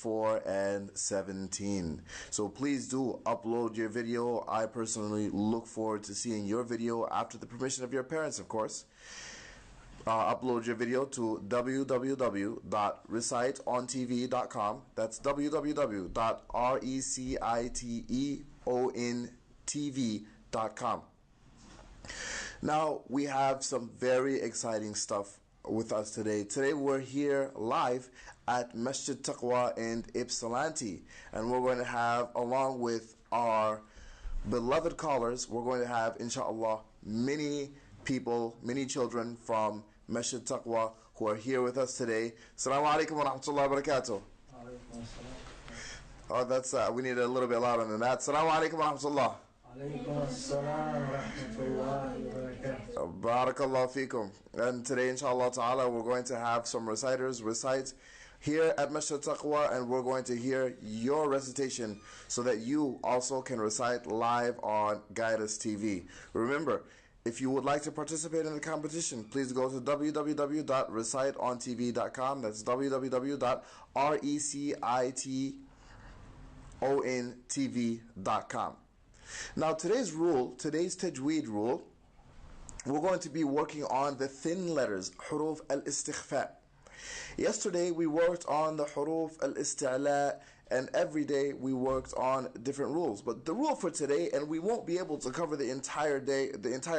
4 and 17. So please do upload your video. I personally look forward to seeing your video after the permission of your parents, of course. Upload your video to www.reciteontv.com. That's www.reciteontv.com. Now we have some very exciting stuff with us today. Today we're here live at Masjid Taqwa in Ypsilanti, and we're going to have, along with our beloved callers, we're going to have, inshallah, many people, many children from Masjid Taqwa who are here with us today. Assalamu alaikum wa rahmatullahi wa barakatuh. Oh, that's we need a little bit louder than that. Assalamu alaikum wa rahmatullah. Alaikum assalam wa rahmatullahi wa barakatuh. Barakallahu feekum. And today, inshallah ta'ala, we're going to have some reciters recite here at Masjid Taqwa, and we're going to hear your recitation so that you also can recite live on Guidance TV. Remember, if you would like to participate in the competition, please go to www.reciteontv.com. That's www.reciteontv.com. Now today's tajweed rule, we're going to be working on the thin letters, huruf al-istikhfa. Yesterday we worked on the huruf al-isti'la, and every day we worked on different rules. But the rule for today, and we won't be able to cover the entire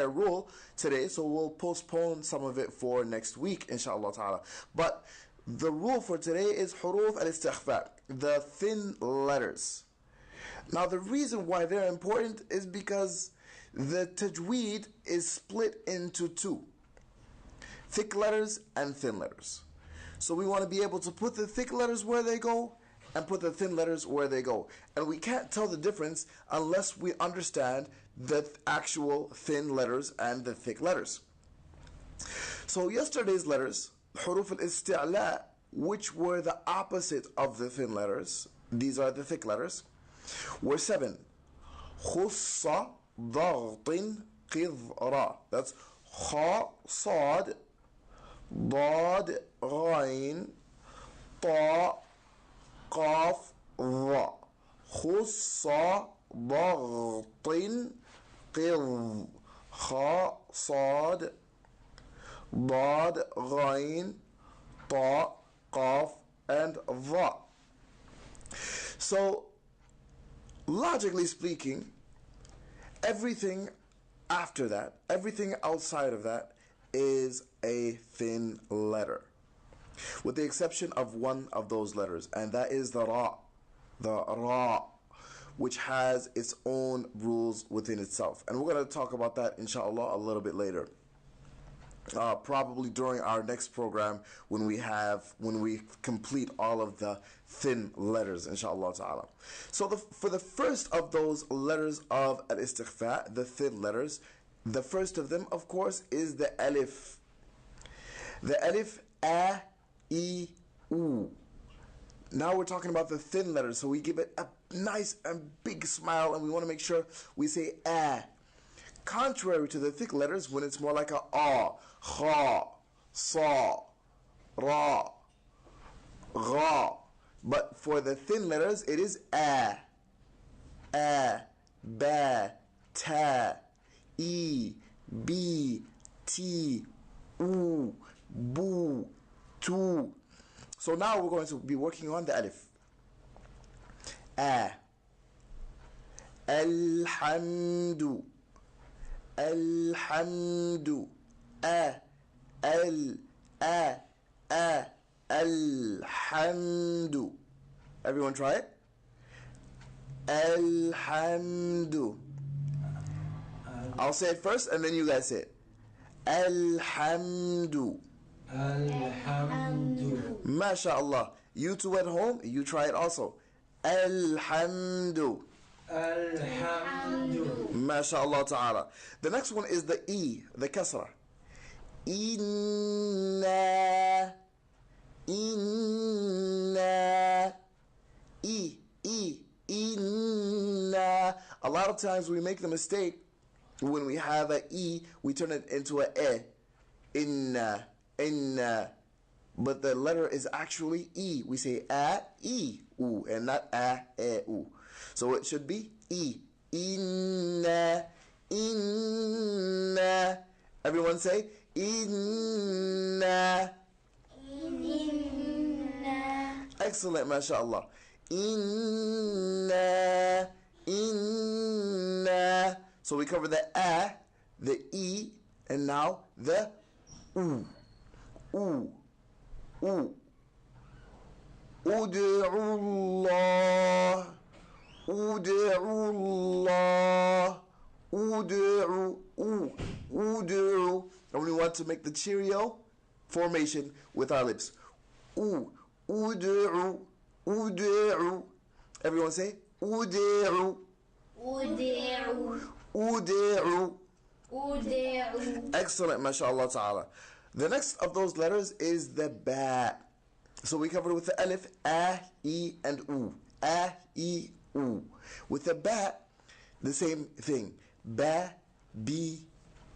rule today, so we'll postpone some of it for next week, inshallah ta'ala. But the rule for today is huruf al-istikhfa, the thin letters. Now the reason why they're important is because the tajweed is split into two: thick letters and thin letters. So we want to be able to put the thick letters where they go and put the thin letters where they go. And we can't tell the difference unless we understand the actual thin letters and the thick letters. So yesterday's letters, huruf al-isti'la, which were the opposite of the thin letters, these are the thick letters, were 7. Khussa ضغط قذرة. That's kha sad ضاد غين طا قاف ظا. خص ضغط قذ خا صاد ضاد غين طا قاف and ظا. So logically speaking, everything after that, everything outside of that is a thin letter, with the exception of one of those letters, and that is the ra, which has its own rules within itself. And we're going to talk about that, inshallah, a little bit later. Probably during our next program when we complete all of the thin letters, inshallah ta'ala. So for the first of those letters of al-istikhfa, the thin letters, the first of them, of course, is the alif. The alif, a, e, u. Now we're talking about the thin letters, so we give it a nice and big smile, and we want to make sure we say a. Contrary to the thick letters, when it's more like a kha, sa, ra, gha. But for the thin letters, it is a, ba, ta, e, b, t, u, bu, tu. So now we're going to be working on the alif. A. Alhamdu. Alhamdu. Alhamdu. Everyone try it. Alhamdu. I'll say it first and then you guys say it. Alhamdu. Alhamdu. MashaAllah. You two at home, you try it also. Alhamdu. Alhamdu. MashaAllah ta'ala. The next one is the E, the kasra. Inna. Inna. Inna. A lot of times we make the mistake when we have an E, we turn it into an E. Inna. But the letter is actually E. We say a, E. oo, and not a, oo. So it should be e. Inna, inna. Everyone say inna. Inna. Excellent, mashallah. Inna, inna. So we cover the a, the e, and now the oo. Oo, oo. Ud'u Allah. Ud'u Allah. Ud'u, ud'u. And we want to make the Cheerio formation with our lips. Ud'u, ud'u. Everyone say ud'u. Ud'u. Ud'u. Ud'u. Excellent, mashallah ta'ala. The next of those letters is the ba. So we covered with the alif, a, e, and u. A, e, u. With the ba, the same thing. Ba, bi,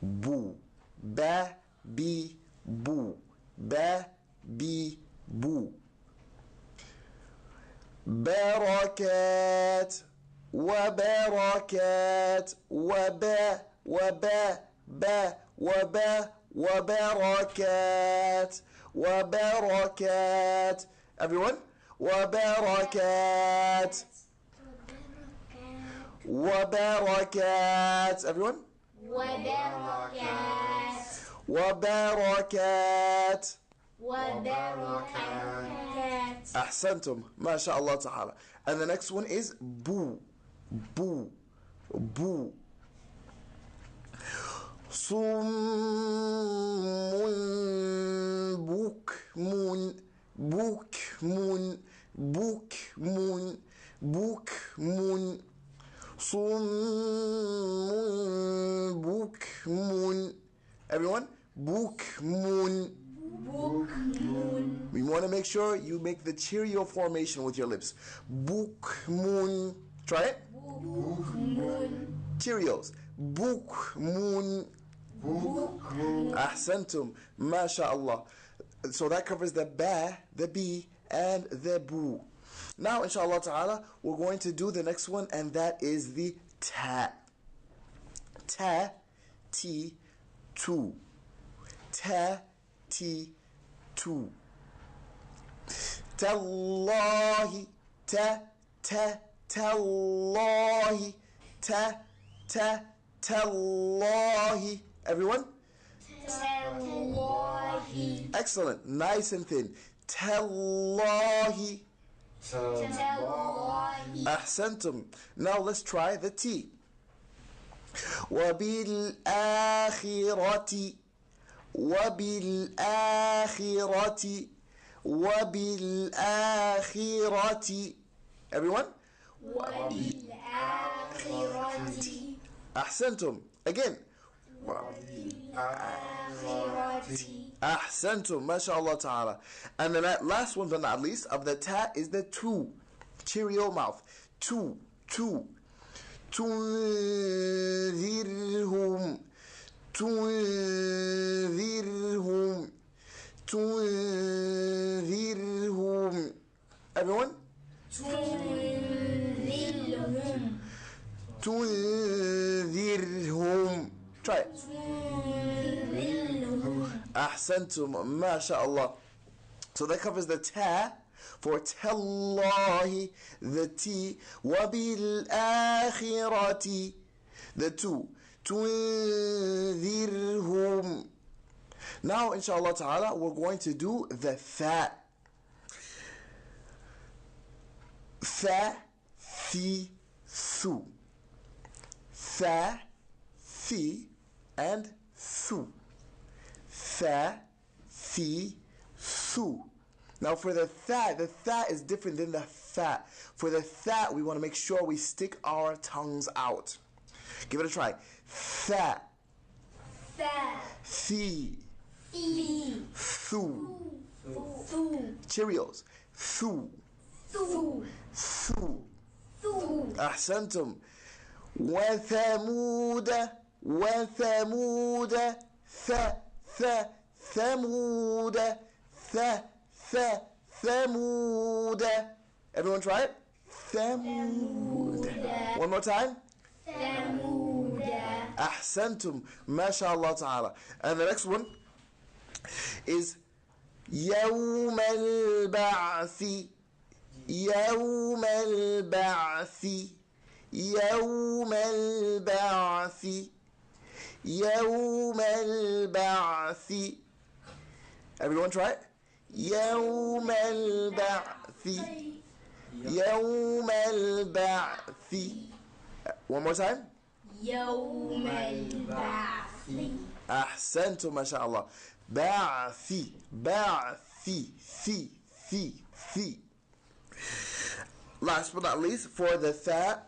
bu. Ba, bi, bu. Ba, bi, bu. Barakat, wa barakat, wa ba, ba, wa ba, wa barakat, wa barakat. Everyone, wa barakat, wa barakat. Everyone, وبركات. wa barakat. وبركات. Ahsantum, mashallah ta'ala. And the next one is bu, bu, bu. Summun, bukmun, bukmun, bukmun, bukmun. Summun, bukmun. Everyone, bukmun. بكم. We want to make sure you make the Cheerio formation with your lips. Bukmun. Try it. بكم. Cheerios. Bukmun. بكم. Ahsantum. MashaAllah. So that covers the ba, the b, and the bu. Now, inshallah ta'ala, we're going to do the next one, and that is the ta. Ta, t, tu. Ta, t, tu. Tallahi, tallahi, tallahi. Everyone? تالله. Excellent. Nice and thin. Tallahi. تالله. Ahsantum. Now let's try the T. وبالآخرة وبالآخرة وبالآخرة. Everyone? وبالآخرة. Ahsantum. Again. وبالآخرة. Ahsantum. MashaAllah ta'ala. And the last one but not least of the ta is the tu. Cheerio mouth. Tu. تنذرهم تنذرهم تنذرهم. Everyone? تنذرهم. تنذرهم. Try it. تنذرهم. Ahsantum. MashaAllah. So that covers the ta for tallahi, the T, وبالآخرة, the two, تنذرهم. Now, inshallah ta'ala, we're going to do the tha. Tha, thi, thu. Tha, thi, and thu. Tha, thi, thu. Now for the tha is different than the fa. For the tha, we want to make sure we stick our tongues out. Give it a try. Tha, ثا. thi, ثي. thu. ثو. Cheerios. Thu, ثو. thu. ثو. Ahsantum. وثمود وثمود ثمود ثمود. Everyone try it. Thamud. One more time. Ahsantum. MashaAllah ta'ala. And the next one is يوم البعث. يوم البعث. يوم البعث. يوم البعث. Everyone try it. يوم البعث. يوم البعث. One more time. يوم البعث. أحسنتم ما شاء الله. بعثي بعثي ثي. Last but not least, for the tha,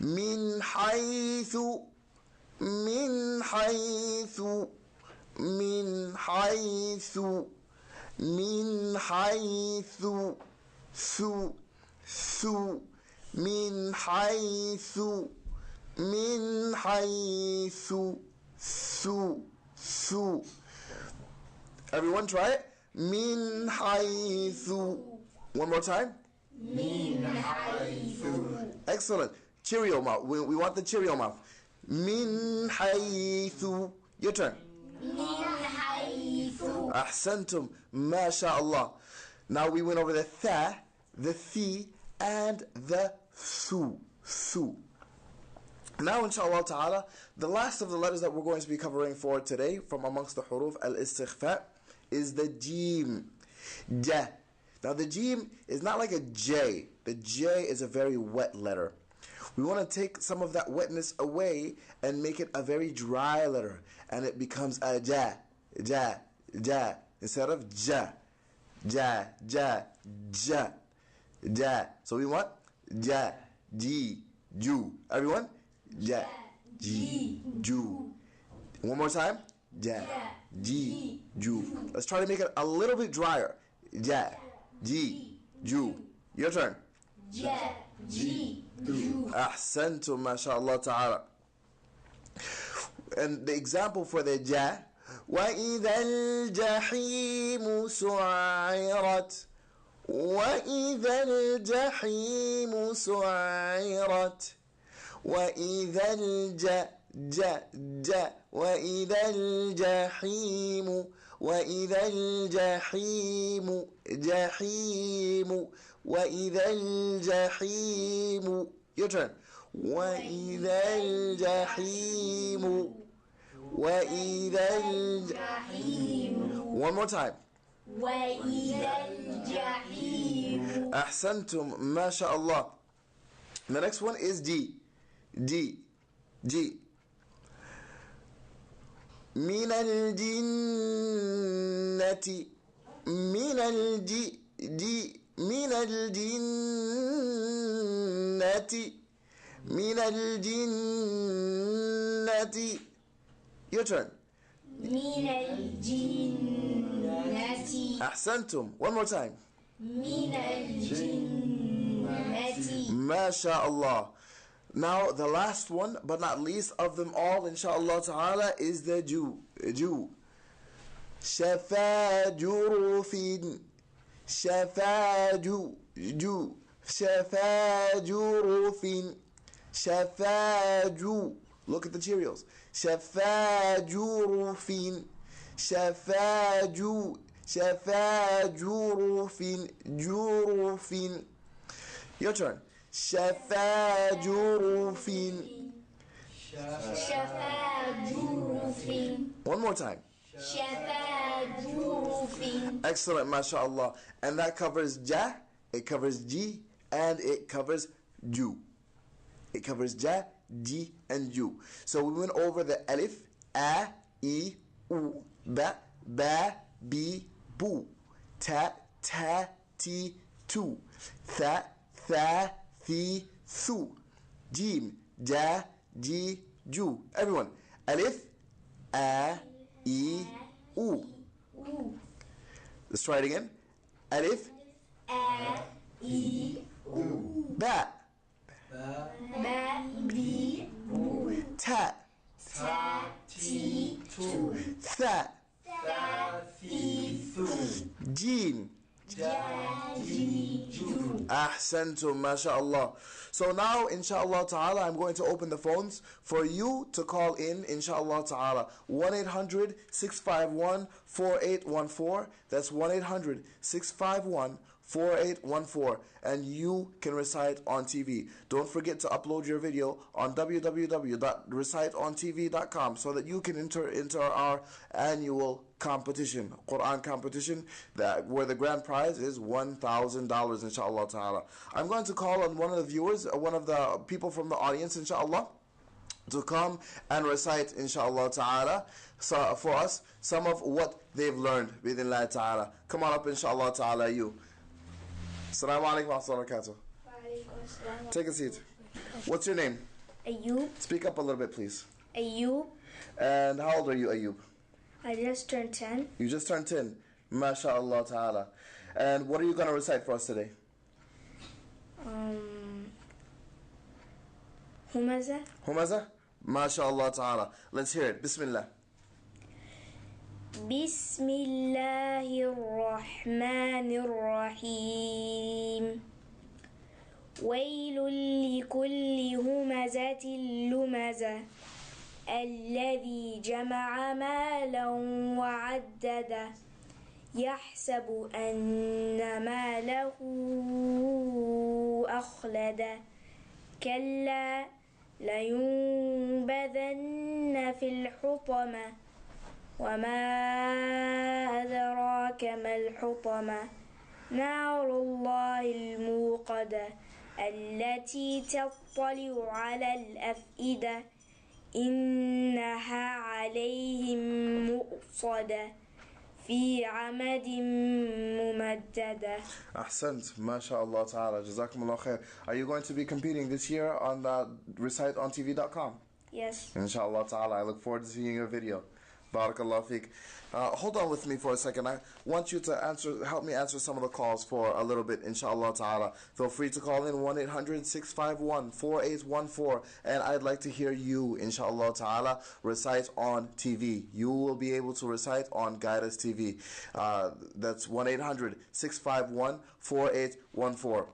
من حيث من حيث من حيث من حيث ثو من حيث من حيث ثو. Everyone try it. من حيث. One more time. من حيث. Excellent. Cheerio mouth. We want the Cheerio mouth. من حيث. Your turn. من حيث. أحسنتم ما شاء الله. Now we went over the tha, the thi, and the thu. Now inshallah ta'ala, the last of the letters that we're going to be covering for today from amongst the huruf al-istighfa is the jim. Ja. Now the jim is not like a J. The J is a very wet letter. We want to take some of that wetness away and make it a very dry letter, and it becomes a ja, instead of ja. So we want ja, ji, ju. Everyone? Ja, ji, ju. One more time. Ja, ji, ju. Let's try to make it a little bit drier. Ja, ji, ju. Your turn. Ja, ji, ju. Ahsantum, mashallah ta'ala. And the example for the ja, وَإِذَا الْجَحِيمُ سُعِّرَتْ. وَإِذَا الْجَحِيمُ سُعِّرَتْ. وَإِذَا وَإِذَا الْجَحِيمُ وَإِذَا الْجَحِيمُ جَحِيمُ وَإِذَا الْجَحِيمُ. Your turn. وَإِذَا الْجَحِيمُ وَإِذَا الْجَحِيمُ. One more time. وَإِذَا الْجَحِيمُ. أحسنتم ما شاء الله. The next one is D. من الجنة من الجنة. Your turn. من الجنة. أحسنتم. One more time. من الجنة. ما شاء الله. Now the last one but not least of them all inshallah ta'ala is the Jew. شفا جرف. شفا جرف. شفا جو. Look at the Cheerios. شفا جرف. شفا جرف. Your turn. شفا جرف. شفا جرف. One more time. شفا جرف. Excellent, mashallah. And that covers ja, it covers ji, and it covers ju. It covers ja, ji, and ju. So we went over the alif, a, I, u, ba, bi, bu, ta, ti, tu, tha, thi, thu, jim, ja, ji, ju. Everyone. Alif, a, I, u. Let's try it again. Alif, A, I, U. ba, Bi, Bu. ta, Ti, Tu. tha, Thi, Thu. jim, Ji, Ahsantum, mashallah. So now, inshallah ta'ala, I'm going to open the phones for you to call in, inshallah ta'ala. 1-800-651-4814. That's 1-800-651-4814. And you can recite on TV. Don't forget to upload your video on www.reciteontv.com so that you can enter our annual competition, Quran competition, where the grand prize is $1,000, inshallah ta'ala. I'm going to call on one of the viewers, one of the people from the audience, inshallah, to come and recite, inshallah ta'ala, for us some of what they've learned, bi'idhnillah ta'ala. Come on up, inshallah ta'ala, you. Assalamu alaikum wa rahmatullahi wa barakatuh. Take a seat. What's your name? Ayub. Speak up a little bit, please. Ayub. And how old are you, Ayub? I just turned 10. You just turned 10. MashaAllah ta'ala. And what are you going to recite for us today? Humaza. Humaza? MashaAllah ta'ala. Let's hear it. Bismillah. Bismillahirrahmanirrahim. ويل لكل همزة لمزة الذي جمع مالا وعدده يحسب أن ماله أخلده كلا لينبذن في الحطمة وما أدراك ما الحطمة نار الله الموقدة التي تطلع على الأفئدة إنها عليهم مؤصدة في عمد ممددة. Ahsant, mashallah ta'ala, jazakumullah khair. Are you going to be competing this year on reciteontv.com? Yes. Inshallah ta'ala, I look forward to seeing your video. Barakallah feek. Hold on with me for a second. I want you to help me answer some of the calls for a little bit, inshallah ta'ala. Feel free to call in 1-800-651-4814, and I'd like to hear you, inshallah ta'ala, recite on TV. You will be able to recite on Guidance TV. That's 1-800-651-4814.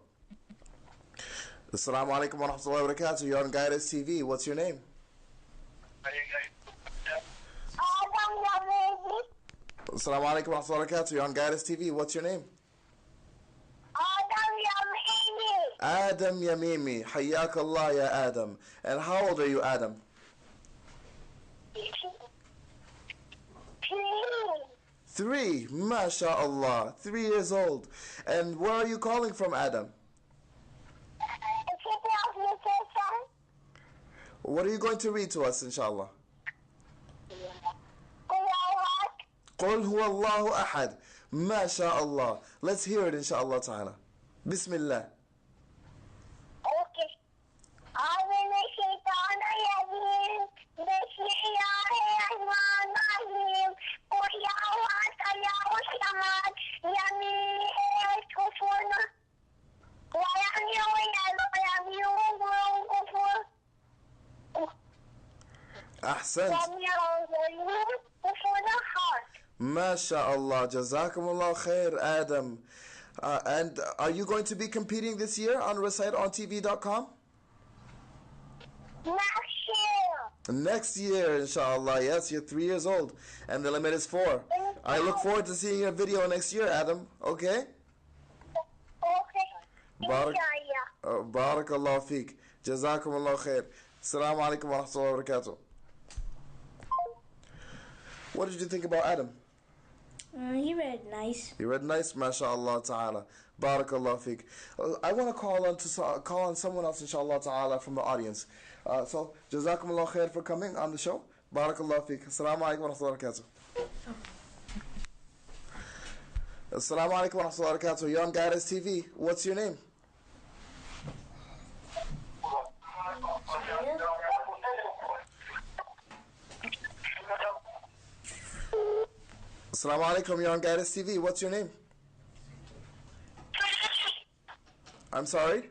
Assalamu alaikum wa rahmatullahi wa barakatuh. You're on Guidance TV. What's your name? Assalamu alaikum wa rahmatullahi wa barakatuh. You're on Guidance TV. What's your name? Adam Yamimi. Hayyak Allah ya Adam. And how old are you, Adam? 3. MashaAllah. 3 years old. And where are you calling from, Adam? What are you going to read to us, inshallah? قل هو الله أحد. ما شاء الله. Let's hear it, inshallah ta'ala. Bismillah. Okay. أعوذ من الشيطان الرجيم بسم الله الرحمن الرحيم قل يا وعد يا السماء يمين الكفر ويمين الكفر أحسنت. يمين الكفر MashaAllah. Jazakumullah khair, Adam. And are you going to be competing this year on reciteontv.com? Next year, inshallah. Yes, you're 3 years old. And the limit is 4. I look forward to seeing your video next year, Adam. Okay? Barakallah feek. Jazakumullah khair. Assalamu alaikum wa rahmatullahi wa barakatuh. What did you think about Adam? He read nice. You read nice, mashallah ta'ala. Barakallah feek. I want to call on someone else, inshallah ta'ala, from the audience. So, jazakumullah khair for coming on the show. Barakallah feek. Assalamu alaikum wa rahmatullahi wa barakatuh. Assalamu alaikum wa rahmatullahi wa barakatuh. You're on Guidance TV. What's your name? Assalamu alaikum, you're on Guidance TV. What's your name? I'm sorry?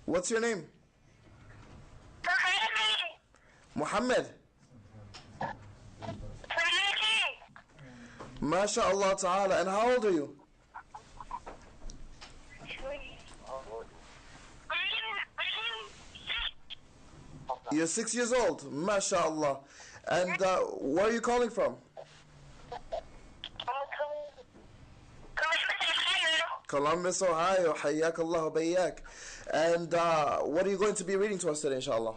What's your name? Muhammad. MashaAllah ta'ala. And how old are you? You're 6 years old. MashaAllah. And where are you calling from? Columbus, Ohio. حياك الله وبياك. And what are you going to be reading to us today, inshallah?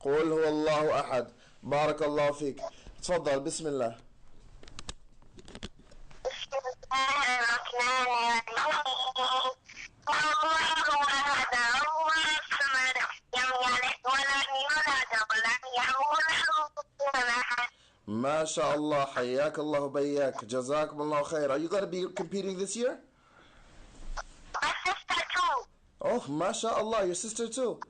قل هو الله أحد. بارك الله فيك. تفضل بسم الله. ما شاء الله حياك الله وبياك جزاكم الله خير. Are you going to be competing this year? Oh, ما شاء الله, your sister too.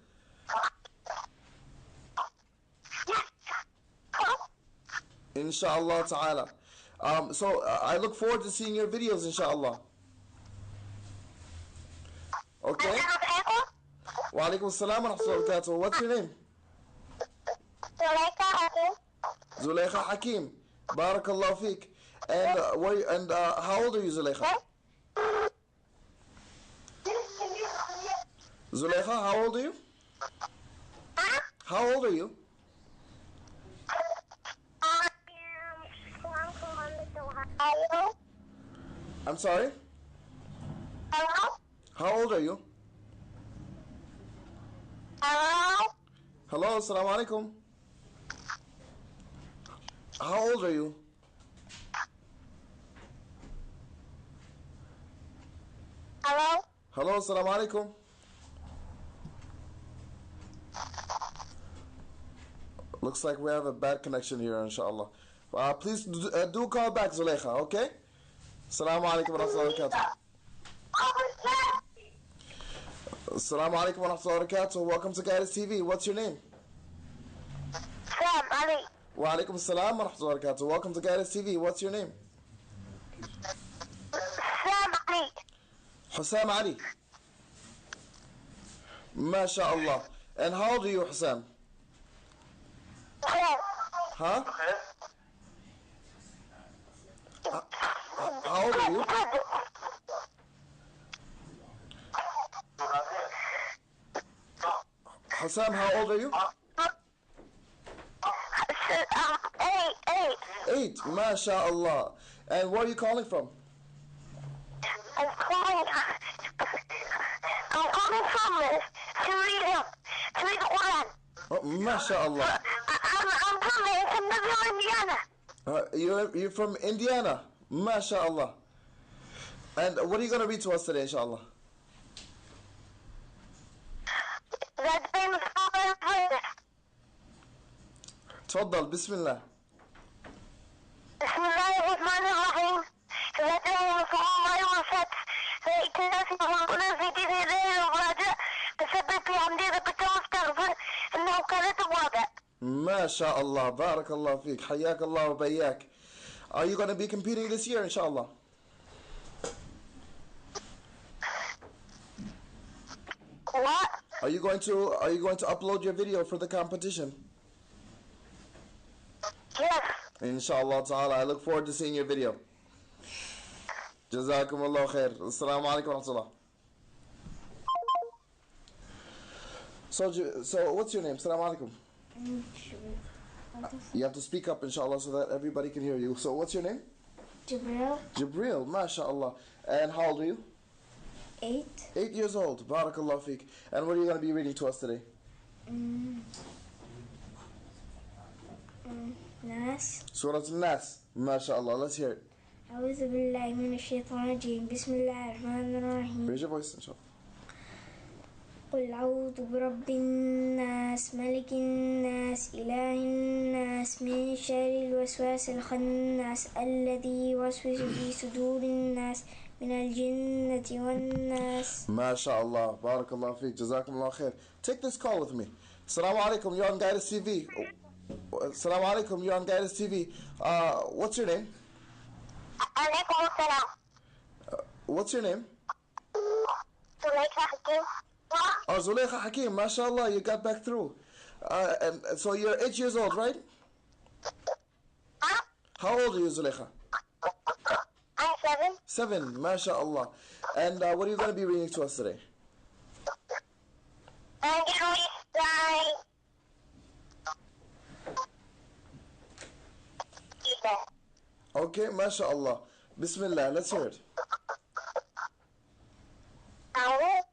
Inshallah ta'ala. So I look forward to seeing your videos, inshallah. Okay? Wa alaikum assalam wa rahmatullahi wa barakatuh. What's your name? Zulaykha Hakim. Barakallahu feek. And how old are you, Zulaykha? Zulaykha, how old are you? How old are you? I'm sorry? Hello? How old are you? Hello? Hello, assalamu alaikum. How old are you? Hello? Hello, assalamu alaikum. Looks like we have a bad connection here, inshallah. Please do call back, Zulaykha, okay? Assalamu alaikum wa rahmatullahi wa barakatuh. Assalamu alaikum wa rahmatullahi wa barakatuh. Welcome to Guidance TV. What's your name? Sam, Ali. Wa alaikum assalam wa rahmatullahi wa barakatuh. Welcome to Guidance TV. What's your name? Sam, Ali. Hussam Ali. MashaAllah. And how old are you, Hussam? Sam. Huh? How old are you? Hussam, how old are you? 8. 8. MashaAllah. And where are you calling from? I'm calling from to read the Quran. Oh, MashaAllah. I'm from Indiana. You're from Indiana. MashaAllah. And what are you going to read to us today, inshallah? That famous prayer. تفضل بسم الله. بسم الله الرحمن الرحيم. لا تهون في الله والفتح. فإكتناسي والقلوب في دين الله والرجاء. تسبب في عمدي ربك واستغفر. إنه كان توابا. ما شاء الله. بارك الله فيك. حياك الله وبياك. Are you going to be competing this year, inshallah? What? Are you going to upload your video for the competition? Yes. Inshallah ta'ala. I look forward to seeing your video. جزاكم الله خير. Assalamu alaikum wa rahmatullah. So what's your name? Assalamu alaikum. You have to speak up, inshallah, so that everybody can hear you. So what's your name? Jibril, Jibril, mashallah. And how old are you? 8. 8 years old. Barakallah feek. And what are you going to be reading to us today? Nas. Surah Al-Nas. Mashallah. Let's hear it. أعوذ بالله من الشيطان الرجيم بسم الله الرحمن الرحيم Raise your voice, inshallah. قل أعوذ برب الناس ملك الناس إله الناس من شر الوسواس الخناس الذي يوسوس في صدور الناس من الجنة والناس. MashaAllah. Barakallah feek. Jazakumullah khair. Take this call with me. Assalamu alaikum. You're on Guidance TV. Assalamu alaikum. You're on Guidance TV. What's your name? عليكم السلام. What's your name? زليخة حكيم. Oh, Zulaykha Hakim. MashaAllah. You got back through. And so you're 8 years old, right? How old are you, Zulaykha? I'm 7. 7. MashaAllah. And what are you going to be reading to us today? Okay, mashallah. Bismillah, let's hear it. أعوذ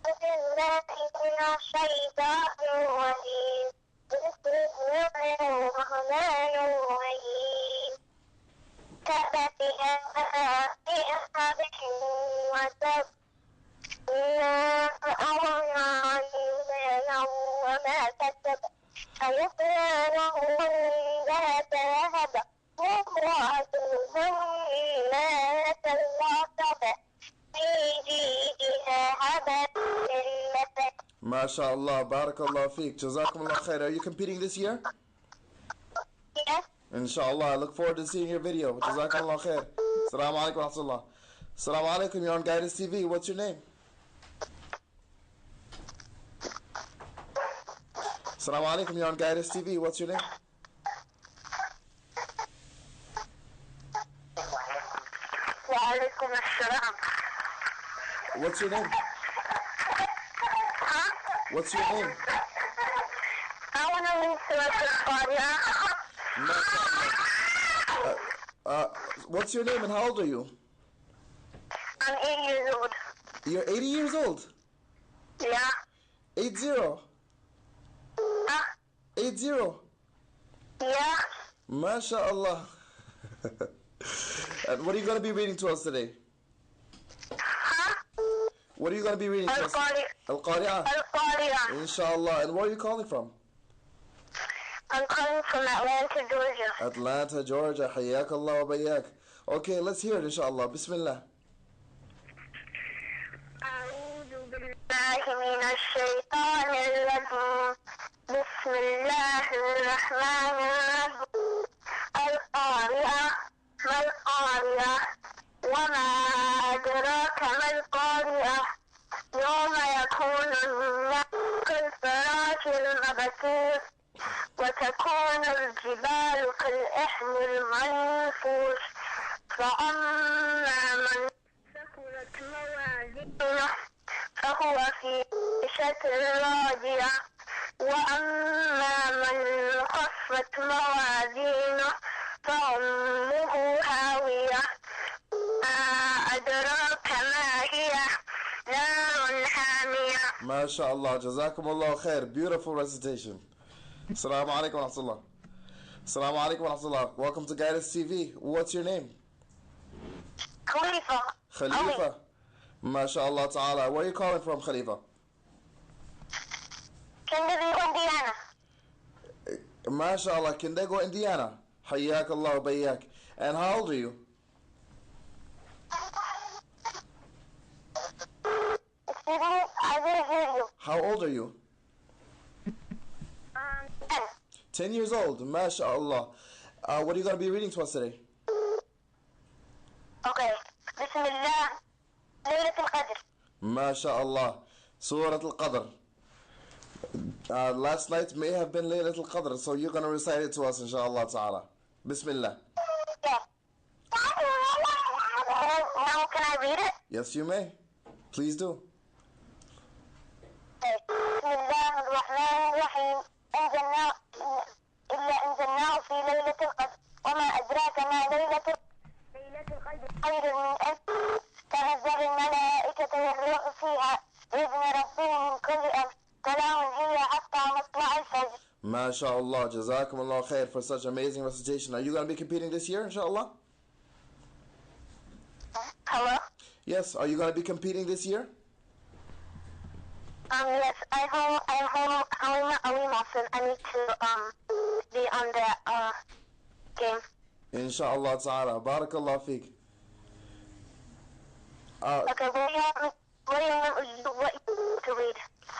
بالله من الشيطان الرجيم بسم الله الرحمن الرحيم تبت يدا وتب ما أغنى عنه وما كسب سيصلى نارا ذات لهب وامرأته حمالة الحطب في جيدها حبل المسد. MashaAllah, barakallah feek. Jazakumullah khair. Are you competing this year? Yes. Inshallah, I look forward to seeing your video. Jazakumullah khair. Assalamu alaikum wa rahmatullah. Assalamu alaikum, you're on Guidance TV. What's your name? Assalamu alaikum, you're on Guidance TV. What's your name? وعليكم السلام. What's your name? What's your name? I want to read Surah Al-Fatiha. What's your name and how old are you? I'm 8 years old. You're 80 years old? Yeah. 80? Huh? 80? Yeah. MashaAllah. And what are you going to be reading to us today? Huh? What are you going to be reading to us? Al-Qari'ah. Al-Fatiha. Inshallah. And where are you calling from? I'm calling from Atlanta, Georgia. Atlanta, Georgia. Hayyak Allah wa bayyak. Okay, let's hear it, inshallah. Bismillah. أعوذ بالله من الشيطان الرجيم بسم الله الرحمن الرحيم القارعة ما القارعة وما أدراك ما القارعة يوم يكون الناس كالفراش المبثوث وتكون الجبال كالإحن المنفوش فأما من ثقلت موازينه فهو في عيشة راضية وأما من خفت موازينه فأمه هاوية ما أدراك ما هي نار حامية. MashaAllah. Jazakumullah khair. Beautiful recitation. Assalamu alaikum wa rahmatullah. Assalamu alaikum wa rahmatullah. Welcome to Guidance TV. What's your name? Khalifa. Khalifa. MashaAllah ta'ala. Where are you calling from, Khalifa? Kinderville, Indiana. MashaAllah. Kindego, Indiana. Hayyak Allah wa bayyak. And how old are you? Excuse me, I didn't hear you. How old are you? 10. 10 years old. MashaAllah. What are you going to be reading to us today? Okay. بسم الله ليلة القدر. MashaAllah. Surah Al-Qadr. Last night may have been Laylat Al-Qadr, so you're going to recite it to us, inshallah ta'ala. Bismillah. Yeah. Now can I read it? Yes, you may. Please do. Okay. بسم الله الرحمن الرحيم أنزلناه في ليلة القدر وما أدراك ما ليلة القدر خير من ألف تنزل الملائكة والروح فيها بإذن ربهم من كل أمر سلام هي حتى مطلع الفجر. MashaAllah. Jazakumullah khair for such amazing recitation. Are you going to be competing this year, inshallah? Hello? Yes. Are you going to be competing this year? Yes, I'm Austin. I need to be on the game. Inshallah ta'ala. Barakallah feek. Okay, what do you want to read?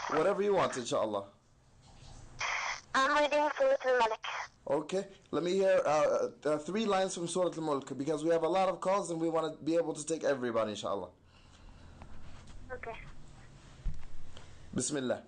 Whatever you want, inshallah. I'm reading Surah Al-Malik. Okay. Let me hear 3 lines from Surah Al-Mulk because we have a lot of calls and we want to be able to take everybody, inshallah. Okay. Bismillah.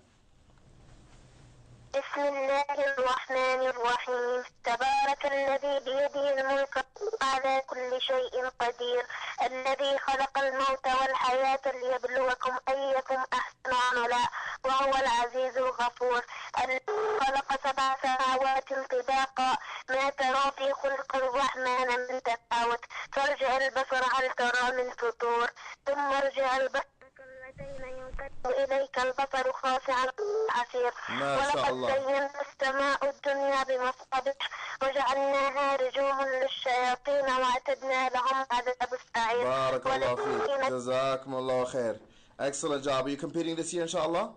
بسم الله الرحمن الرحيم تبارك الذي بيده الملك على كل شيء قدير الذي خلق الموت والحياة ليبلوكم أيكم أحسن عملا وهو العزيز الغفور. الذي خلق 7 سماوات طباقا ما ترى في خلق الرحمن من تفاوت فارجع البصر هل ترى من فطور ثم ارجع البصر كرتين ينقلب إليك البصر خاشعا عسير. ما شاء ولقد الله. زينا السماء الدنيا بمصابيح وجعلناها رجوما للشياطين واعتدنا لهم عذاب السعير. بارك الله فيك. جزاكم الله خير. Excellent job. Are you competing this year, inshallah?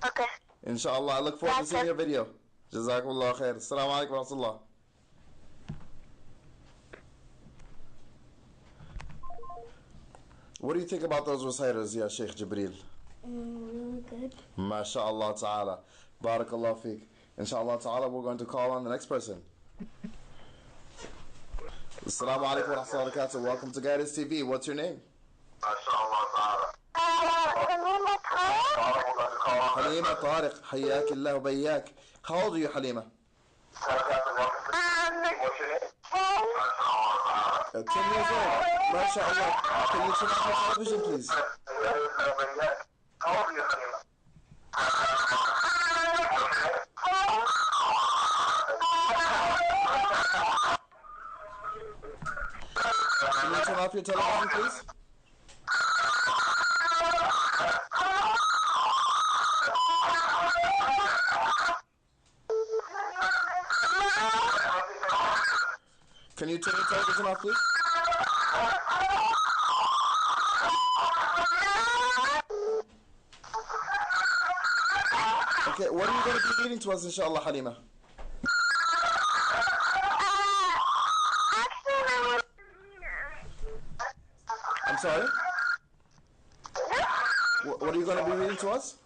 Okay. Inshallah. I look forward to seeing your video. جزاكم الله خير. السلام عليكم ورحمة الله. What do you think about those reciters, ya Sheikh Jibreel? Really good. MashaAllah ta'ala. Barakallah feek. Inshallah ta'ala, we're going to call on the next person. Assalamu alaikum wa rahmatullahi wa barakatuh. Welcome to Guidance TV. What's your name? Halima Tariq. Hayyak Allah bayak. How old are you, Halima? 10 years old. MashaAllah. Can you turn off your television, please? Can you turn off your television, please? Can you turn your television off, please? Okay, what are you going to be reading to us, inshallah, Halima? I'm sorry? What are you going to be reading to us?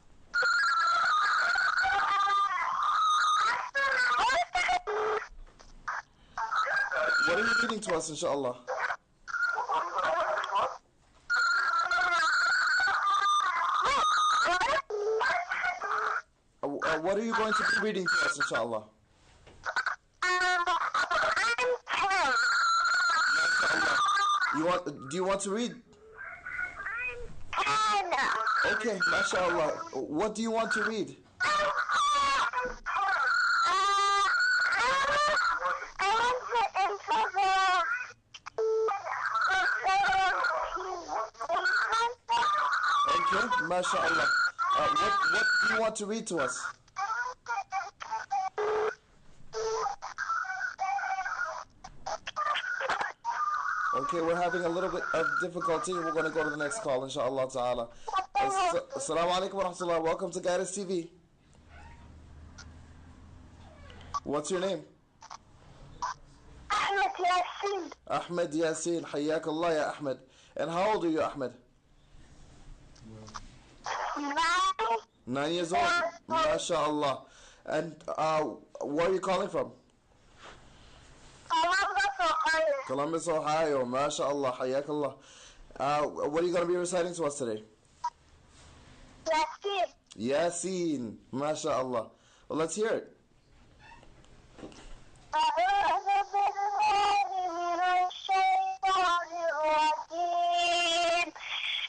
What are you reading to us, inshallah? What are you going to be reading to us, inshallah? Do you want to read? Okay, mashallah. What do you want to read? Okay, mashallah. What do you want to read to us? Okay, we're having a little bit of difficulty. We're going to go to the next call, inshallah ta'ala. Assalamu alaikum wa rahmatullah. Welcome to Guidance TV. What's your name? Ahmed Yasin. Ahmed Yasin. Hayyak Allah ya Ahmed. And how old are you, Ahmed? 9 years old. MashaAllah. And where are you calling from? Columbus, Ohio. MashaAllah. Hayyak Allah. What are you going to be reciting to us today? Yasin. MashaAllah. Well, let's hear it.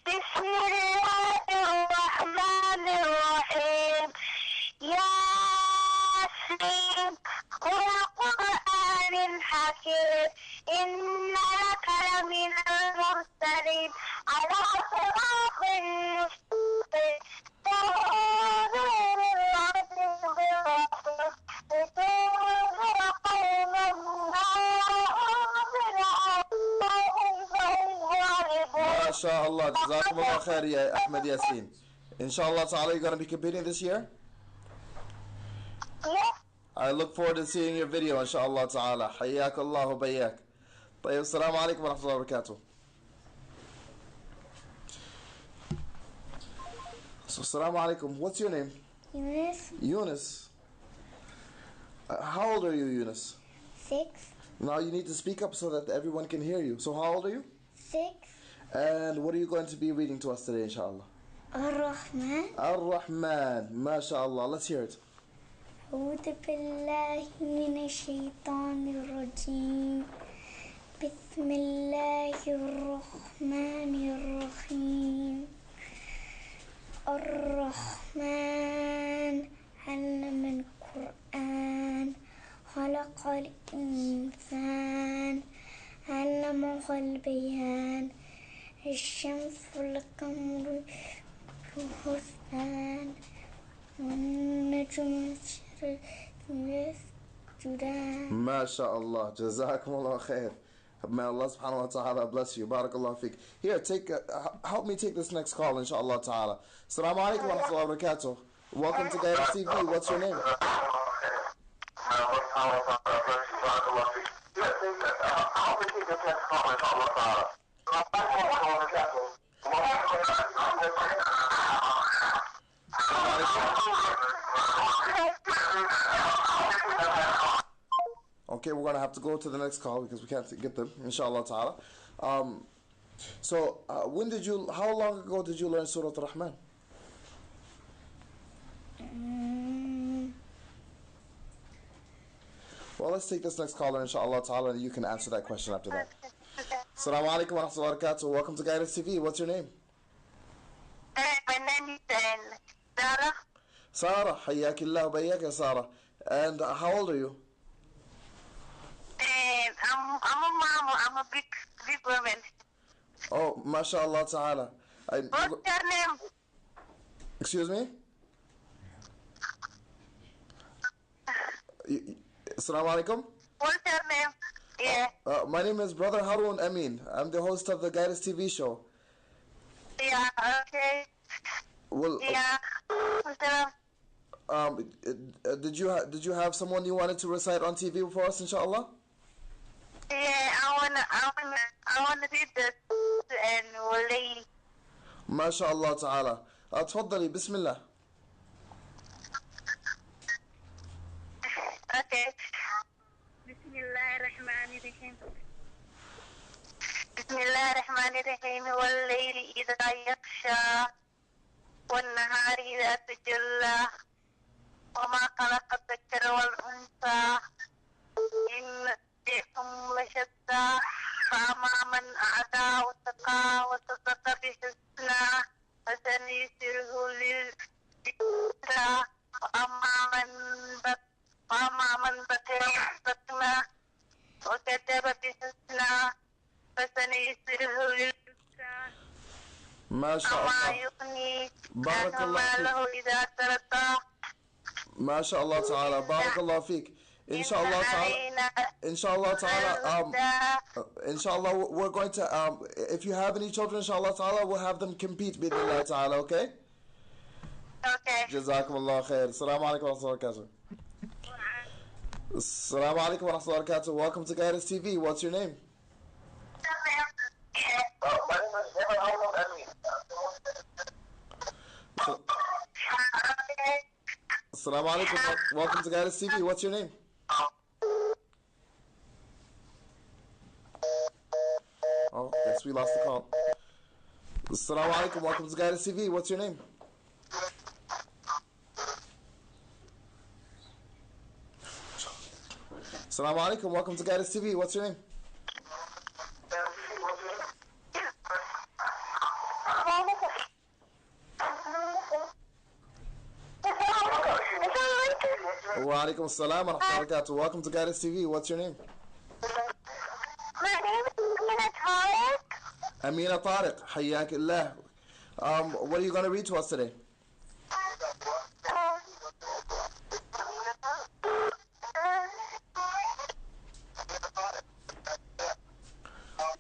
بسم الله الرحمن الرحيم ياسين والقرآن الحكيم إن لك لمن المرسلين على صراط مستقيم تنظر العزيز الرحيم لتنذر قوما MashaAllah. Jazakumullah khair, ya Ahmed Yasin. Inshallah ta'ala, you're going to be competing this year? Yeah. I look forward to seeing your video, inshallah ta'ala. Hayyak Allah wa bayak. طيب, assalamu alaikum wa rahmatullahi wa barakatuh. So, assalamu alaikum. What's your name? Yunus, Yunus. How old are you, Yunus? 6. Now you need to speak up so that everyone can hear you. So, how old are you? 6. And what are you going to be reading to us today, inshallah? Ar-Rahman. Ar-Rahman. MashaAllah. Let's hear it. أعوذ بالله من الشيطان الرجيم بسم الله الرحمن الرحيم الرحمن علم القرآن خلق الإنسان علمه البيان الشمس والقمر بحسبان والنجم يسجدان. ما شاء الله. جزاكم الله خير. May Allah subhanahu wa ta'ala bless you. Barakallahu fiqh. Here, help me take this next call, inshallah ta'ala. Assalamu alaikum wa rahmatullahi wa barakatuh. Welcome to Guidance TV. What's your name? Okay, we're going to have to go to the next call because we can't get them, inshallah ta'ala. How long ago did you learn Surah Ar-Rahman? Well, let's take this next caller, inshallah ta'ala, and you can answer that question after that. Assalamu alaikum wa rahmatullahi wa barakatuh. Welcome to Guidance TV. What's your name? My name is Sarah. Sarah. Hayyakillah wa bayyak ya Sarah. And how old are you? I'm a mom. I'm a big woman. Oh, mashallah ta'ala. What's your name? Excuse me? Assalamu alaikum. What's your name? Yeah. My name is Brother Harun Amin. I'm the host of the Guidance TV show. Yeah, okay. Well, yeah. Did you have someone you wanted to recite on TV for us, inshallah? Yeah, I wanna read this and lady. ما شاء الله تعالى. تفضلي بسم الله. Okay. بسم الله الرحمن الرحيم. بسم الله الرحمن الرحيم والليل إذا يغشى والنهار إذا تجلى وما خلق الذكر والأنثى إن سعيكم لشتى فأما من أعدى واتقى وصدق بالحسنى فسنيسره لليسرى وأما من بخل واستغنى وكذب بالحسنى فسنيسره لليسرى ما شاء وما الله. يغني بارك عنه الله فيك. ماله إذا تردى. ما شاء الله تعالى. بارك الله فيك. Inshallah ta'ala, inshallah we're going to, if you have any children, inshallah ta'ala, we'll have them compete bidnillah ta'ala, okay? Okay. Jazakum Allah khair. Assalamu alaikum wa rahmatullahi wa barakatuh. Assalamu alaikum wa rahmatullahi wa barakatuh. Welcome to Guidance TV. What's your name? Assalamu alaikum. Welcome to Guidance TV. What's your name? Oh, guess we lost the call. Assalamu alaikum. Welcome to Guidance TV. What's your name? Assalamu alaikum. Welcome to Guidance TV. What's your name? Wa alaikum assalam wa rahmatullahi wa barakatuh. Welcome to Guidance TV. What's your name? My name is Amina Tariq. Amina Tariq. Hayyak Allah. What are you going to read to us today?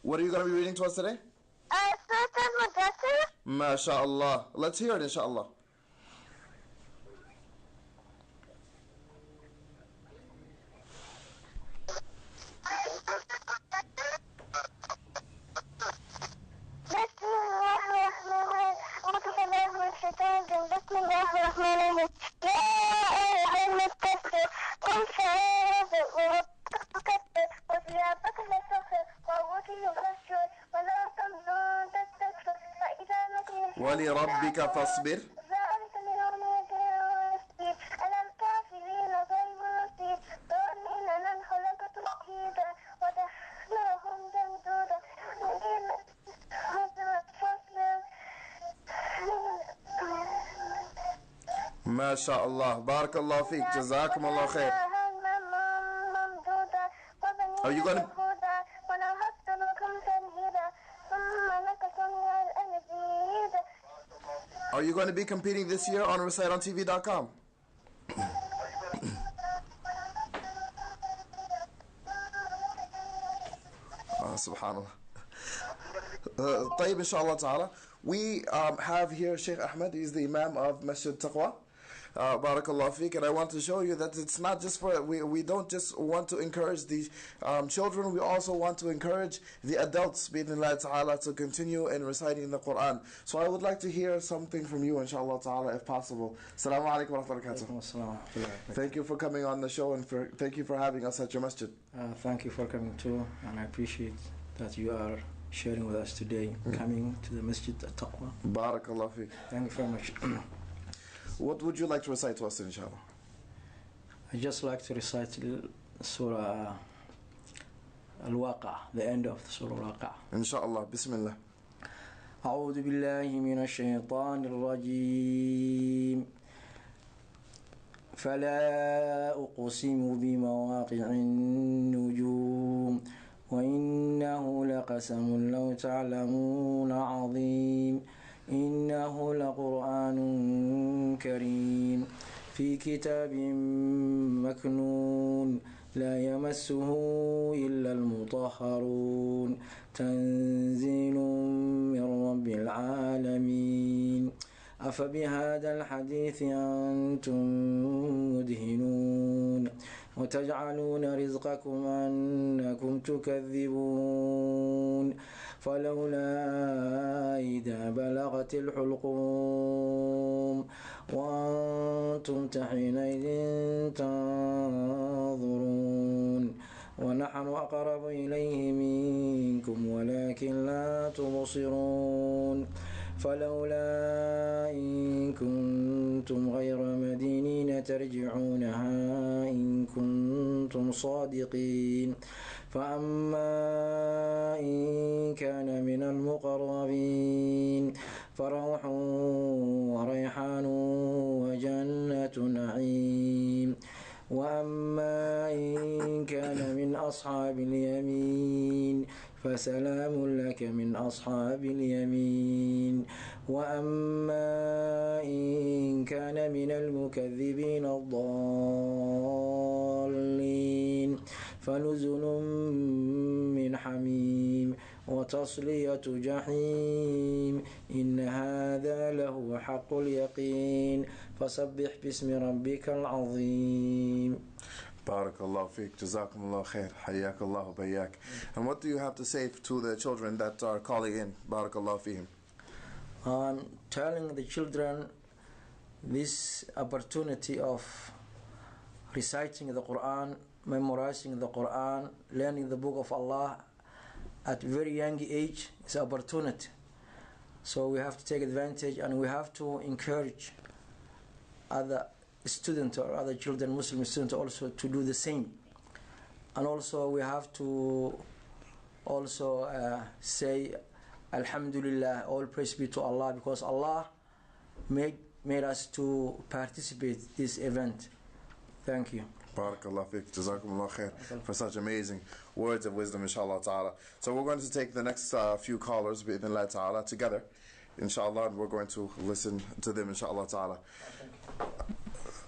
What are you going to be reading to us today? MashaAllah. Let's hear it, inshallah. بسم الله الرحمن الرحيم. يا أيها المدثر قم فأنذر وربك فكبر وثيابك فطهر والرجل فاسجد ولا تمنن تستكثر فإذا نقيت ولربك فاصبر. ذلك اليوم يسير على الكافرين غير يسير ظالمين من خلقت وحيدا وجعلناهم ممدودا فاصبر ما شاء الله. بارك الله فيك. جزاكم الله خير. Are you gonna Are you going to be competing this year on reciteontv.com? Subhanallah. طيب إن شاء الله تعالى. We have here Sheikh Ahmed. He's the Imam of Masjid Taqwa. Barakallah fiqh, and I want to show you that it's not just for we don't just want to encourage the children, we also want to encourage the adults bi'idhnillah ta'ala to continue in reciting the Quran. So I would like to hear something from you inshallah ta'ala if possible. Assalamu alaikum wa rahmatullahi wa barakatuh. Thank you for coming on the show, and thank you for having us at your masjid. Thank you for coming too, and I appreciate that you are sharing with us today, coming to the Masjid Taqwa. Barakallah fiqh. Thank you very much. What would you like to recite to us, inshallah? I just like to recite Surah Al-Waqa, the end of Surah Al-Waqa. Inshallah, Bismillah. أعوذ بالله من الشيطان الرجيم فلا أقسم بمواقع النجوم وإنه لقسم لو تعلمون عظيم إنه لقرآن كريم في كتاب مكنون لا يمسه إلا المطهرون تنزيل من رب العالمين أفبهذا الحديث أنتم مدهنون وتجعلون رزقكم أنكم تكذبون فلولا إذا بلغت الحلقوم وأنتم حينئذ تنظرون ونحن أقرب إليه منكم ولكن لا تبصرون فلولا إن كنتم غير مدينين ترجعونها إن كنتم صادقين فأما إن كان من المقربين فروح وريحان وجنة نعيم وأما إن كان من أصحاب اليمين فسلام لك من أصحاب اليمين وأما إن كان من المكذبين الضالين فنزل من حميم وتصلية جحيم إن هذا لهو حق اليقين فسبح باسم ربك العظيم. Barakallahu fiqh, jazakumullah khair, hayyakallahu bayyak. And what do you have to say to the children that are calling in? Barakallahu fihim. I'm telling the children this opportunity of reciting the Quran, memorizing the Quran, learning the book of Allah at very young age is an opportunity. So we have to take advantage, and we have to encourage other students or other children, Muslim students also to do the same. And also we have to also say Alhamdulillah, all praise be to Allah, because Allah made us to participate this event. Thank you. Barakallah fiqh, jazakumullah khair for such amazing words of wisdom, inshallah ta'ala. So we're going to take the next few callers bi'idhnillah ta'ala together, inshallah, and we're going to listen to them, inshallah ta'ala.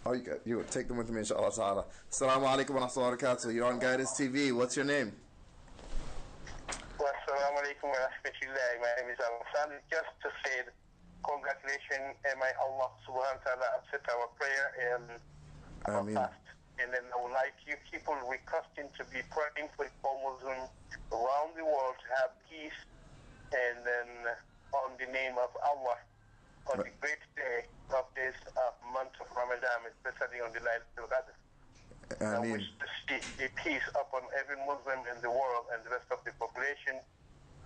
Oh, you take them with me, inshallah ta'ala. Assalamu alaikum wa rahmatullahi wa barakatuh. You're on Guidance TV. What's your name? Assalamu alaikum wa rahmatullahi. My name is Al-Hassan. Just to say congratulations, and may Allah subhanahu wa ta'ala accept our prayer and our fast. And then I would like you people requesting to be praying for all Muslims around the world to have peace, and then on the name of Allah, on the great day of this month of Ramadan, especially on the Laylatul Qadr. I wish to see a peace upon every Muslim in the world and the rest of the population.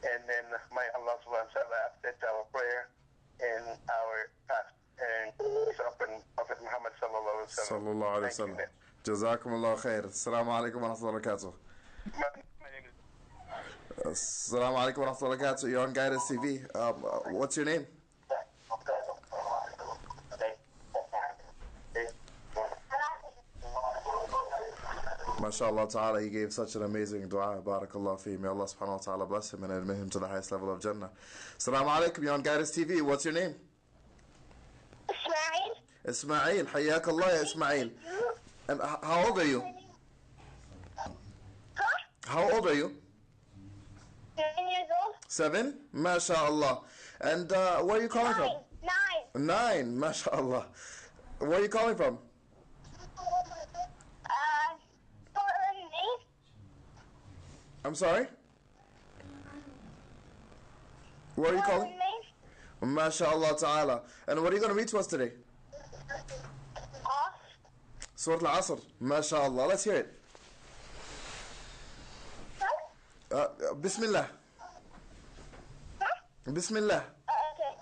And then may Allah subhanahu wa ta'ala accept our prayer and our fast. And peace upon Prophet Muhammad sallallahu alaihi wasallam. Sallallahu alaihi wasallam. Jazakumullah khair. Assalamu alaikum wa rahmatullahi wa barakatuh. Assalamu alaikum wa rahmatullahi wa barakatuh. You're on Guidance TV. What's your name? MashaAllah ta'ala, he gave such an amazing dua. Barakallah fi. May Allah subhanahu wa ta'ala bless him and admit him to the highest level of Jannah. Assalamu alaikum, you're on Guidance TV. What's your name? Ismail. Ismail. Hayyak Allah ya Ismail. And how old are you? Huh? How old are you? 9 years old. 7? MashaAllah. And where are you calling from? 9. 9. MashaAllah. Where are you calling from? Portland, Maine. I'm sorry? Where are you calling? Portland, Maine. MashaAllah ta'ala. And what are you going to read to us today? Surah Al-Asr. MashaAllah. Let's hear it. Bismillah. Bismillah. Okay.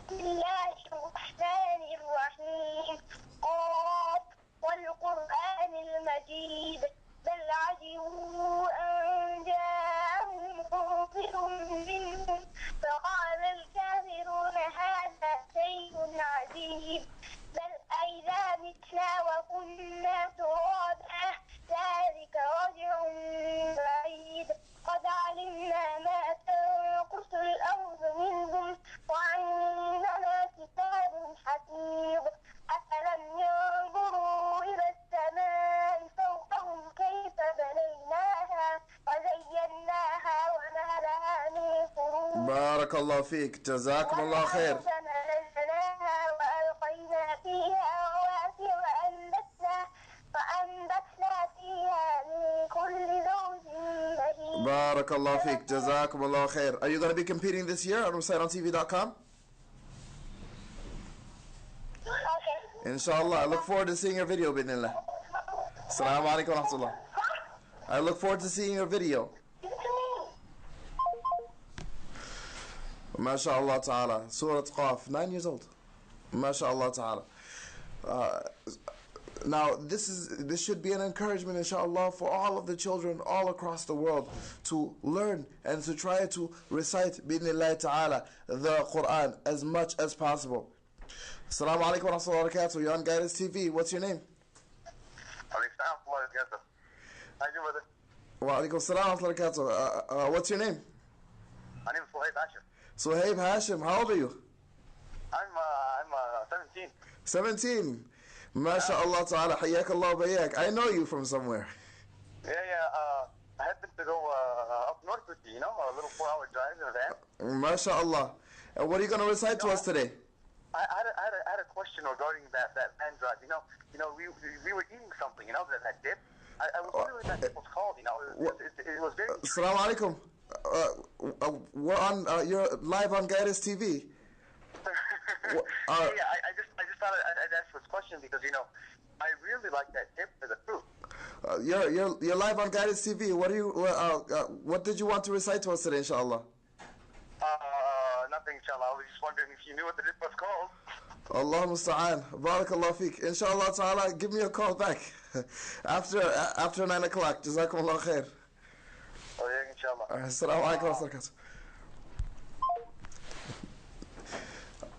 Bismillahirrahmanirrahim. قاف والقرآن المجيد بل عجبوا أن جاءهم منذر منهم فقال الكافرون هذا شيء عجيب بل أئذا متنا وكنا ترابا ذلك رجع بعيد قد علمنا ما تنقص الأرض منهم وعندنا كتاب حفيظ أفلم ينظروا إلى السماء فوقهم كيف بنيناها وزيناها وما لها من فروج بارك الله فيك. جزاكم الله خير. نزلناها وألقينا فيها رواسي وأنبتنا فيها من كل زوج بهيج. بارك الله فيك. جزاكم الله خير. Are you going to be competing this year on reciteontv.com? Okay. Inshallah. I look forward to seeing your video, bidnillah. Assalamu alaikum wa rahmatullah. I look forward to seeing your video. MashaAllah ta'ala. Surah Qaf, 9 years old. MashaAllah ta'ala. Now, this should be an encouragement, inshallah, for all of the children all across the world to learn and to try to recite, bi'idhnillah ta'ala, the Quran as much as possible. Assalamu alaikum wa rahmatullahi wa barakatuh. You're on Guidance TV. What's your name? Wa alaikum assalam wa rahmatullahi wa barakatuh. What's your name? My name is Suhaib Hashim. Suhaib Hashim. How old are you? I'm 17. 17. MashaAllah ta'ala. Hayyak Allah bayak. I know you from somewhere. Yeah. I happened to go up north with you, a little 4-hour drive in a van. MashaAllah. And what are you going to recite to us today? I had a question regarding that van drive. We were eating something, that dip. I was wondering what that dip was called. It was very. Assalamu alaikum. We're on. You're live on Guidance TV. Yeah, I just thought I'd ask this question because I really like that dip for the fruit. You're live on Guidance TV. What did you want to recite to us today, inshallah? Nothing, inshallah. I was just wondering if you knew what the dip was called. Allah musta'an. Barakallah feek. Inshallah ta'ala, give me a call back after 9 o'clock. Jazakumullah khair. Oh yeah, inshallah. Assalamu alaikum wa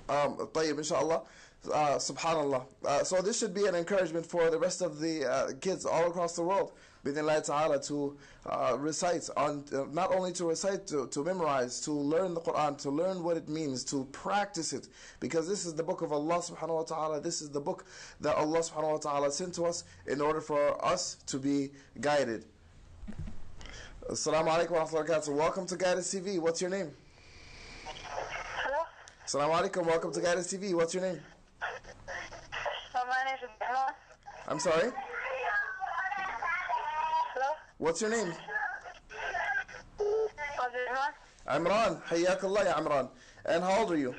rahmatullahi. طيب, inshallah. Subhanallah. So this should be an encouragement for the rest of the kids all across the world, bi'idhnillah ta'ala, to recite, not only to recite, to memorize, to learn the Quran, to learn what it means, to practice it, because this is the book of Allah subhanahu wa ta'ala. This is the book that Allah subhanahu wa ta'ala sent to us in order for us to be guided. Assalamu alaikum wa rahmatullahi wa barakatuh. Welcome to Guidance TV. What's your name? Hello? Assalamu alaikum. Welcome to Guidance TV. What's your name? My name is Imran. I'm sorry? Hello? What's your name? Imran. Imran. Hayyak Allah ya Imran. And how old are you?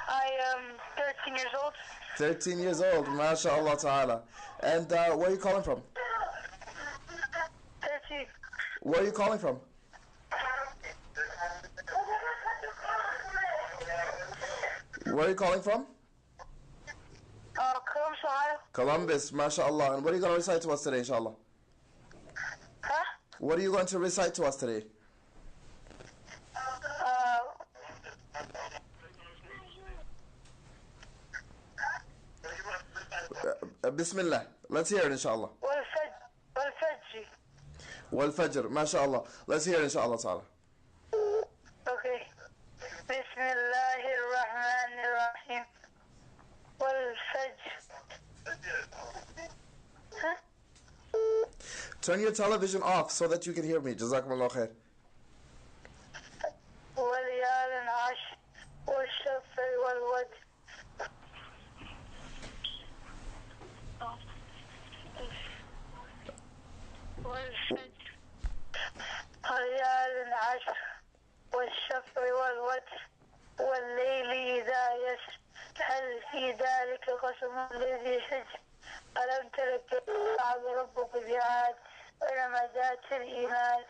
I am 13 years old. 13 years old. MashaAllah ta'ala. And where are you calling from? 13. Where are you calling from? Where are you calling from? Columbus, Ohio. Columbus, MashaAllah. And what are you going to recite to us today, inshallah? Huh? What are you going to recite to us today? Bismillah. Let's hear it inshallah. والفجر. والفجر. MashaAllah. Let's hear it inshallah ta'ala. Okay. بسم الله الرحمن الرحيم. والفجر. Huh? Turn your television off so that you can hear me. Jazakumullah khair. وليال عشر والشفع والوتر. والفجر. وليال عشر والشفع والوتر والليل إذا يسر هل في ذلك قسم لذي حجر ألم تر كيف فعل ربك بعاد إرم ذات الإيمان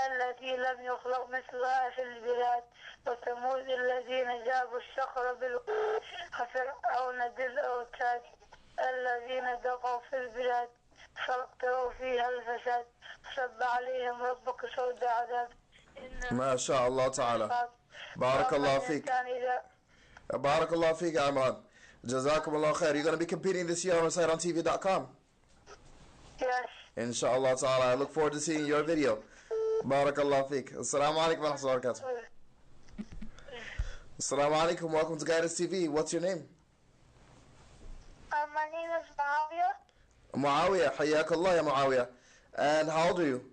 التي لم يخلق مثلها في البلاد وثمود الذين جابوا الصخر بالواد وفرعون ذي الأوتاد الذين دقوا في البلاد فاقتروا فيها الفساد صب عليهم ربك صوت عذاب ما شاء الله تعالى. بارك الله فيك. بارك الله فيك يا عمران. جزاكم الله خير. You're going to be competing this year on reciteontv.com. Yes. Inshallah ta'ala. I look forward to seeing your video. بارك الله فيك. Assalamu alaikum wa rahmatullahi wa barakatuh. Assalamu alaikum. Welcome to Guidance TV. What's your name? My name is Mahavir. Muawiyah. حياك الله يا معاوية. And how old are you?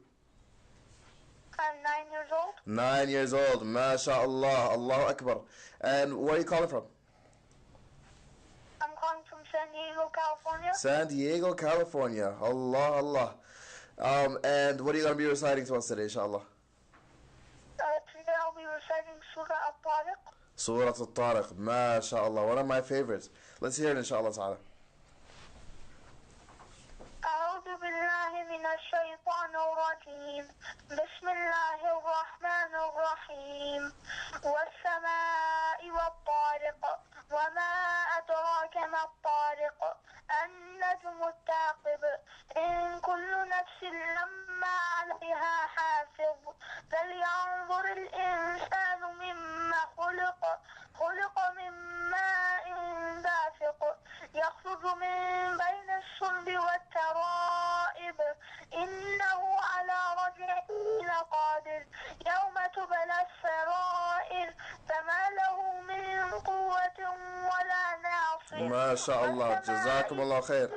I'm 9 years old. 9 years old. MashaAllah. Allahu Akbar. And where are you calling from? I'm calling from San Diego, California. San Diego, California. Allah, Allah. And what are you going to be reciting to us today, inshallah? Today I'll be reciting Surah Al-Tariq. Surah Al-Tariq. MashaAllah. One of my favorites. Let's hear it, inshallah ta'ala. أعوذ بالله من الشيطان الرجيم بسم الله الرحمن الرحيم والسماء والطارق وما أدراك ما الطارق النجم الثاقب إن كل نفس لما عليها حافظ فلينظر الإنسان مما خلق من ماء دافق يخرج من بين الصلب والترائب إنه على رجعه لقادر يوم تبلى السرائر فما له من قوة ولا ناصر. ما شاء الله. جزاكم الله خير.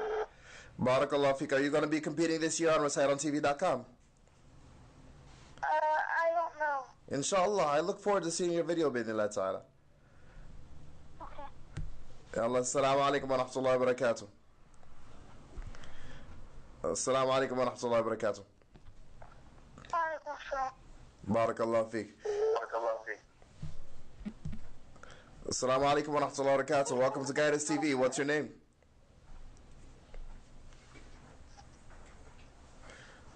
بارك الله فيك. Are you going to be competing this year on reciteontv.com? I don't know. Inshallah. I look forward to seeing your video, بإذن ta'ala. Okay. يلا السلام عليكم ورحمة الله وبركاته. السلام عليكم ورحمة الله وبركاته. وعليكم السلام. بارك الله فيك. بارك الله فيك. السلام عليكم ورحمة الله وبركاته. Welcome to Guidance TV. What's your name?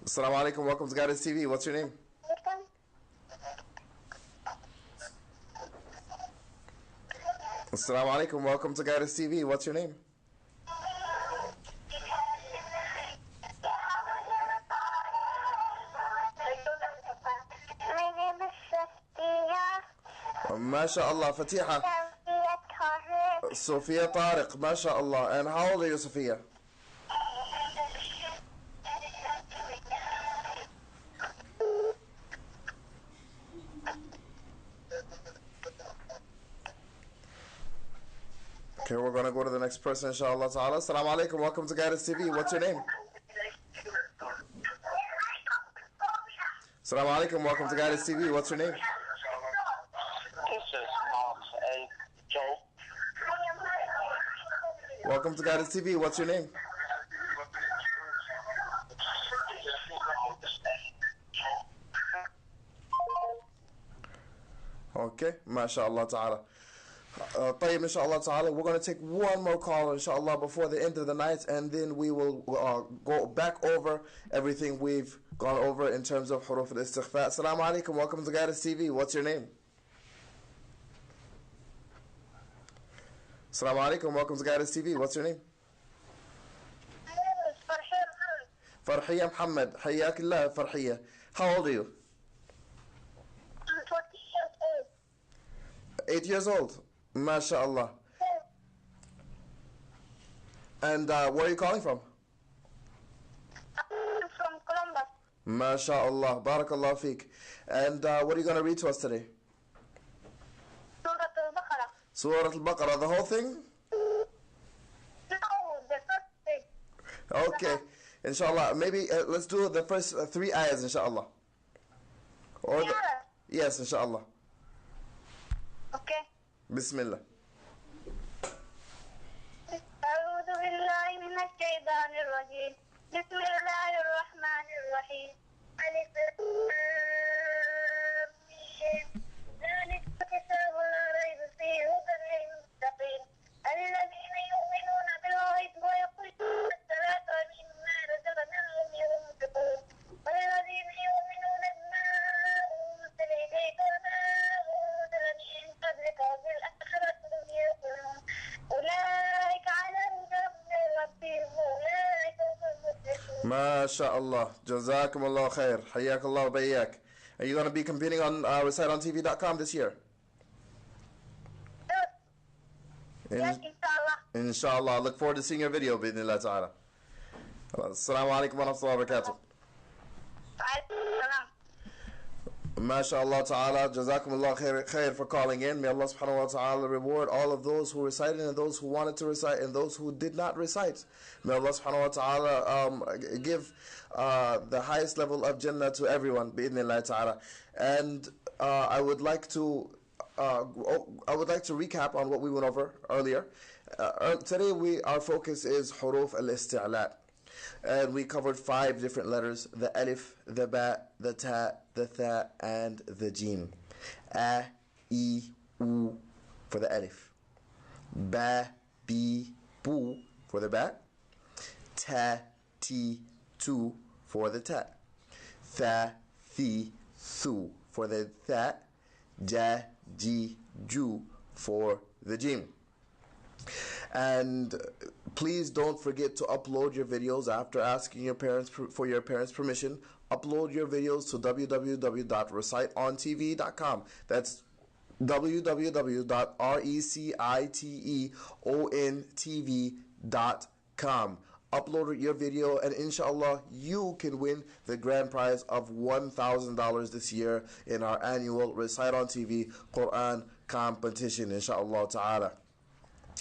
السلام عليكم. Welcome to Guidance TV. What's your name? السلام عليكم. Welcome to Guidance TV. What's your name? My name is Sophia. ما شاء الله. فتيحة. Sophia Sophia Tariq. Tariq. ما شاء الله. And how old are you, Sophia? Okay, we're going to go to the next person, inshallah ta'ala. Assalamu alaikum. Welcome to Guidance TV. What's your name? Assalamu alaikum. Welcome to Guidance TV. What's your name? This is Joe. Welcome to Guidance TV. What's your name? Okay, mashallah ta'ala. طيب inshallah ta'ala, we're going to take one more call inshallah before the end of the night, and then we will go back over everything we've gone over in terms of huruf al-istighfa. Assalamu alaikum. Welcome to Guidance TV. What's your name? Assalamu alaikum. Welcome to Guidance TV. What's your name? Farhiya Muhammad. حياك الله Farhiya. How old are you? I'm 20 years old. 8 years old. MashaAllah. And where are you calling from? MashaAllah. Barakallah feek. And what are you going to read to us today? Surah Al-Baqarah. Surah Al-Baqarah, the whole thing? No, the first thing. Okay. Inshallah. Maybe let's do the first 3 ayahs, inshallah. Or the, yes, inshallah. Okay. Bismillah. أعوذ بالله من الشيطان الرجيم. بسم الله الرحمن الرحيم. ألف لام ميم. ذلك الكتاب لا ريب فيه هدى للمتقين الذين يؤمنون بالغيب ويقيمون الصلاة ومما رزقناهم ينفقون والذين يؤمنون بما أنزل إليك وما أنزل من قبلك وبالآخرة هم يوقنون أولئك على هدى من ربهم وأولئك هم المفلحون. MashaAllah. Jazakumullah khair. Hayyakallah wa bayyak. Are you going to be competing on reciteontv.com this year? Yes, inshallah. Inshallah. I look forward to seeing your video, bi'idhnillah ta'ala. Assalamu alaikum wa rahmatullahi wa barakatuh. MashaAllah ta'ala, jazakumullah khair for calling in. May Allah subhanahu wa ta'ala reward all of those who recited and those who wanted to recite and those who did not recite. May Allah subhanahu wa ta'ala give the highest level of Jannah to everyone, bi'idhnillah ta'ala. And I would like to recap on what we went over earlier. Today our focus is huruf al-isti'la. And we covered 5 different letters: the alif, the ba, the ta, the tha, and the jim. A, I, U for the alif. Ba, bi, bu for the ba. Ta, ti, tu for the ta. Tha, thi, thu for the tha. Ja, ji, ju for the jim. And please don't forget to upload your videos after asking your parents for your parents' permission. Upload your videos to www.reciteontv.com. That's www.reciteontv.com. Upload your video, and inshallah you can win the grand prize of $1,000 this year in our annual Recite on TV Quran competition, inshallah ta'ala.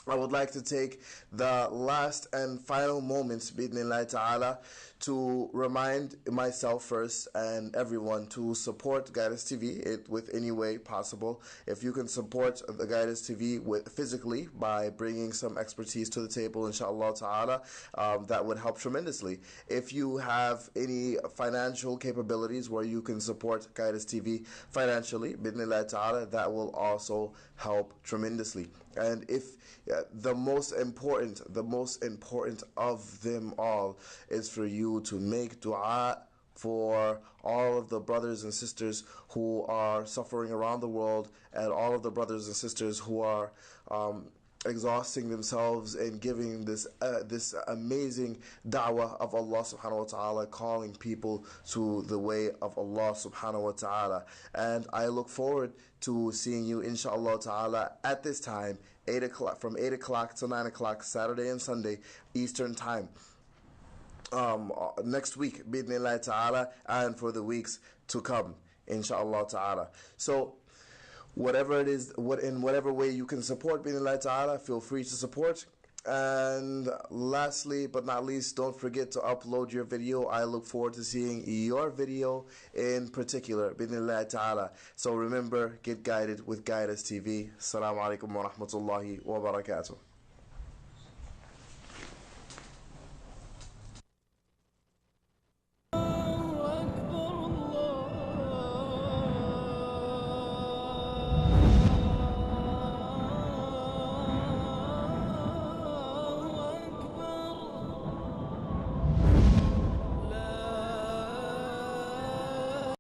I would like to take the last and final moments, bi'idhnillah ta'ala, to remind myself first and everyone to support Guidance TV with any way possible. If you can support the Guidance TV physically by bringing some expertise to the table, inshallah ta'ala, that would help tremendously. If you have any financial capabilities where you can support Guidance TV financially, bi'idhnillah ta'ala, that will also help tremendously. And if the most important of them all is for you to make dua for all of the brothers and sisters who are suffering around the world, and all of the brothers and sisters who are exhausting themselves and giving this amazing da'wah of Allah subhanahu wa ta'ala, calling people to the way of Allah subhanahu wa ta'ala. And I look forward to seeing you inshallah ta'ala at this time, 8 o'clock, from 8 o'clock to 9 o'clock, Saturday and Sunday Eastern time, next week, bi'idhnillah ta'ala, and for the weeks to come, inshallah ta'ala. So whatever it is, in whatever way you can support bi'idhnillah ta'ala, feel free to support. And lastly but not least, don't forget to upload your video. I look forward to seeing your video in particular, bi'idhnillah ta'ala. So remember, get guided with Guidance TV. Assalamu alaikum wa rahmatullahi wa barakatuh.